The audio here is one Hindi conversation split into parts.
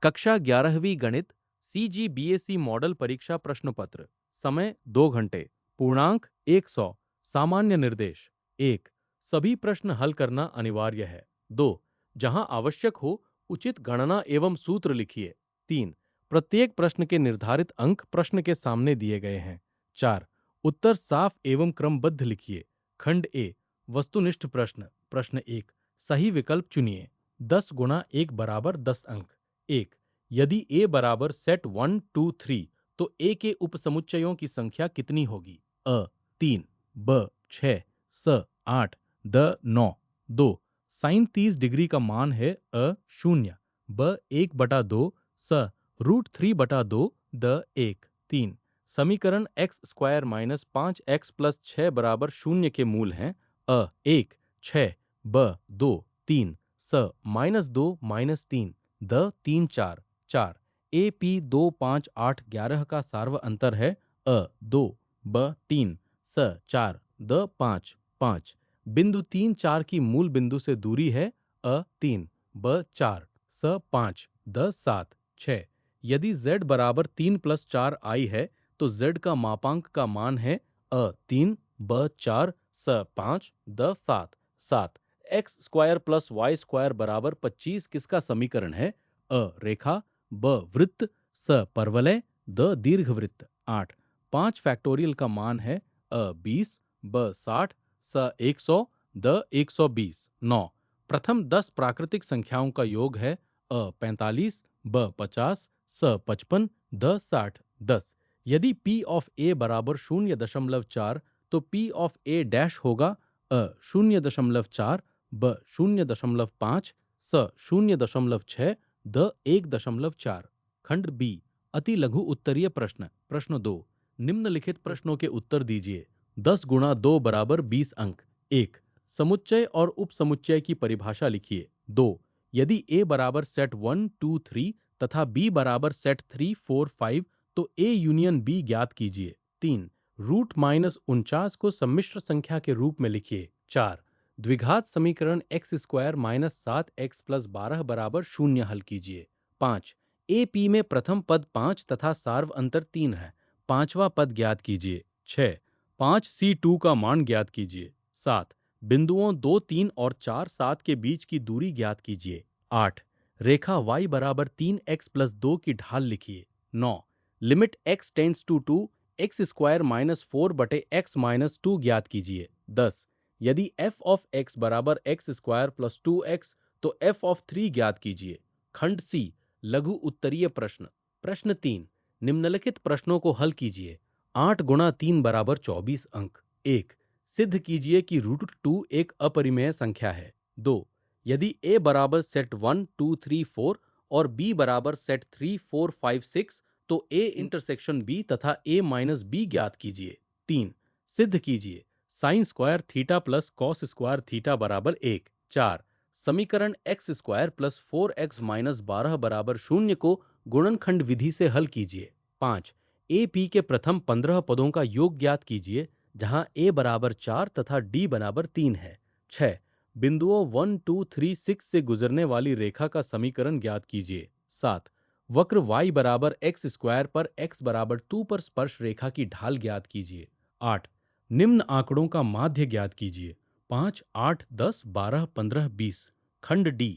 कक्षा 11वीं गणित CGBSE मॉडल परीक्षा प्रश्न पत्र। समय 2 घंटे। पूर्णांक 100। सामान्य निर्देश 1। सभी प्रश्न हल करना अनिवार्य है। 2। जहां आवश्यक हो उचित गणना एवं सूत्र लिखिए। 3। प्रत्येक प्रश्न के निर्धारित अंक प्रश्न के सामने दिए गए हैं। 4। उत्तर साफ एवं क्रमबद्ध लिखिए। खंड ए वस्तुनिष्ठ प्रश्न। प्रश्न 1। सही विकल्प चुनिए। 10 गुणा 1 बराबर 10 अंक। 1। यदि a बराबर सेट 1 2 3 तो a के उपसमुच्चयों की संख्या कितनी होगी? अ 3, ब 6, स 8, द 9। 2। साइन 30 डिग्री का मान है अ 0, ब 1/2, स √3/2, द 1। 3। समीकरण x square minus 5x plus 6 बराबर 0 के मूल हैं अ 1, 6, ब 2, 3, स -2 -3, द 3 4। 4। ए पी 2 5 8 11 का सार्व अंतर है अ 2, ब 3, स 4, द 5 5। बिंदु 3 4 की मूल बिंदु से दूरी है अ 3, ब 4, स 5, द 7 6। यदि z बराबर 3 + 4 i है तो z का मापांक का मान है अ 3, ब 4, स 5, द 7 7। X square plus y square बराबर 25 किसका समीकरण है? अ रेखा, ब वृत्त, स परवलय, द दीर्घवृत्त। 8। 5 फैक्टोरियल का मान है अ 20, ब 60, स 100, द 120। 9। प्रथम 10 प्राकृतिक संख्याओं का योग है अ 45, ब 50, स 55, द 60। 10। यदि P ऑफ A बराबर 0.4 तो P ऑफ A डैश होगा अ 0.4, ब 0.5, स 0.6, द 1.4। खंड बी अति लघु उत्तरीय प्रश्न। प्रश्न 2। निम्नलिखित प्रश्नों के उत्तर दीजिए। 10 गुणा 2 बराबर 20 अंक। 1। समुच्चय और उपसमुच्चय की परिभाषा लिखिए। 2। यदि a बराबर सेट 1 2 3 तथा b बराबर सेट 3 4 5 तो a यूनियन b ज्ञात कीजिए। 3। √49 को सम्मिश्र संख्या के रूप में लिखिए। 4। द्विघात समीकरण x square minus 7x plus 12 बराबर 0 हल कीजिए। 5। ए पी में प्रथम पद 5 तथा सार्व अंतर 3 है। पांचवा पद ज्ञात कीजिए। 6। 5c2 का मान ज्ञात कीजिए। 7। बिंदुओं 2 3 और 4 7 के बीच की दूरी ज्ञात कीजिए। 8। रेखा y बराबर 3x प्लस 2 की ढाल लिखिए। 9। Limit x tends to 2 x square minus 4/x minus 2 ज्ञात कीजिए। 10। यदि f ऑफ x बराबर एक्स स्क्वायर प्लस 2x तो f ऑफ 3 ज्ञात कीजिए। खंड सी लघु उत्तरीय प्रश्न। प्रश्न 3। निम्नलिखित प्रश्नों को हल कीजिए। 8 गुणा 3 बराबर 24 अंक। 1। सिद्ध कीजिए कि √2 एक अपरिमेय संख्या है। 2। यदि a बराबर सेट 1 2 3 4 और b बराबर सेट 3 4 5 6 तो a इंटरसेक्शन b तथा a माइनस b ज्ञात कीजिए। 3। सिद्ध कीजिए sine square theta plus cos square theta बराबर 1। 4। समीकरण x square plus 4x minus 12 बराबर 0 को गुणनखंड विधि से हल कीजिए। 5। ए पी के प्रथम 15 पदों का योग ज्ञात कीजिए जहां a बराबर 4 तथा d बराबर 3 है। 6। बिंदुओं 1 2 3 6 से गुजरने वाली रेखा का समीकरण ज्ञात कीजिए। 7। वक्र y बराबर एक्स स्क्वायर पर x बराबर 2 पर स्पर्श रेखा की ढाल ज्ञात कीजिए। 8। निम्न आंकड़ों का माध्य ज्ञात कीजिए। 5 8 10 12 15 20। खंड डी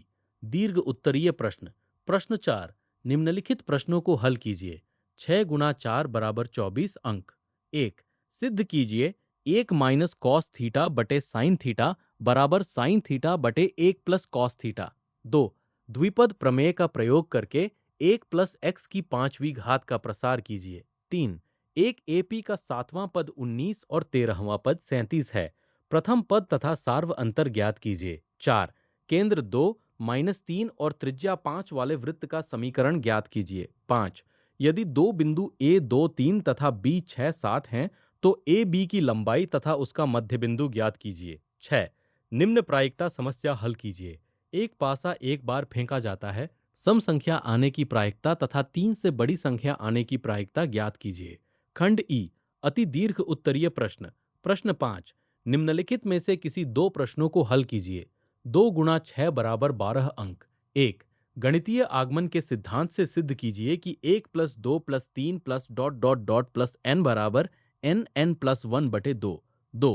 दीर्घ उत्तरीय प्रश्न। प्रश्न 4। निम्नलिखित प्रश्नों को हल कीजिए। 6 गुणा 4 बराबर 24 अंक। 1। सिद्ध कीजिए 1 माइनस कॉस थीटा बटे साइन थीटा बराबर साइन थीटा बटे 1 प्लस कॉस थीटा। 2। द्विपद प्रमेय का प्रयोग करके 1 प्लस एक्स की 5वीं घात का प्रसार कीजिए। 3। एक एपी का 7वां पद 19 और 13वां पद 37 है। प्रथम पद तथा सार्व अंतर ज्ञात कीजिए। 4। केंद्र 2 -3 और त्रिज्या 5 वाले वृत्त का समीकरण ज्ञात कीजिए। 5। यदि दो बिंदु ए 2 3 तथा बी 6 7 हैं तो ए बी की लंबाई तथा उसका मध्य बिंदु ज्ञात कीजिए। 6। निम्न प्रायिकता समस्या हल कीजिए। एक पासा एक बार फेंका जाता है। सम संख्या आने की प्रायिकता तथा 3 से बड़ी संख्या आने की प्रायिकता ज्ञात कीजिए। खंड ई अति दीर्घ उत्तरीय प्रश्न। प्रश्न 5। निम्नलिखित में से किसी दो प्रश्नों को हल कीजिए। 2 गुणा 6 बराबर 12 अंक। 1। गणितीय आगमन के सिद्धांत से सिद्ध कीजिए कि 1 plus 2 plus 3 plus dot dot dot plus n बराबर n प्लस 1 बटे 2। 2।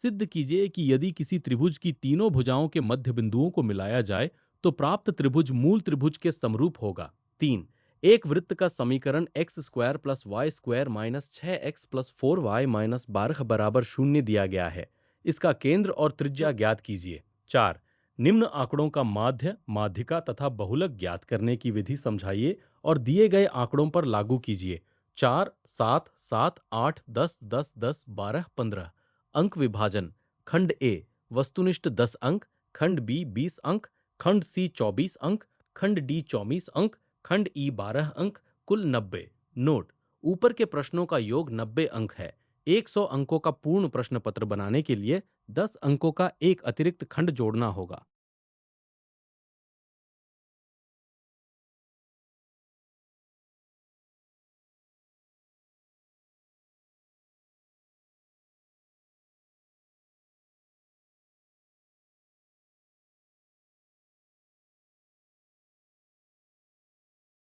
सिद्ध कीजिए कि यदि किसी त्रिभुज की तीनों भुजाओं के मध्य बिंदुओं को मिलाया जाए तो प्राप्त त्रिभुज मूल त्रिभुज के समरूप होगा। 3। एक वृत्त का समीकरण x square plus y square minus 6x plus 4y minus 12 बराबर 0 दिया गया है। इसका केंद्र और त्रिज्या ज्ञात कीजिए। 4। निम्न आंकड़ों का माध्य, माध्यिका तथा बहुलक ज्ञात करने की विधि समझाइए और दिए गए आंकड़ों पर लागू कीजिए। 4, 7, 7, 8, 10, 10, 10, 12, 15। अंक विभाजन: खंड ए वस्तुनिष्ठ 10 अंक, खंड बी 20 अंक, खंड सी 24 अंक, खंड डी 24 अंक, खंड ई 12 अंक, कुल 90। नोट: ऊपर के प्रश्नों का योग 90 अंक है। 100 अंकों का पूर्ण प्रश्न पत्र बनाने के लिए 10 अंकों का एक अतिरिक्त खंड जोड़ना होगा।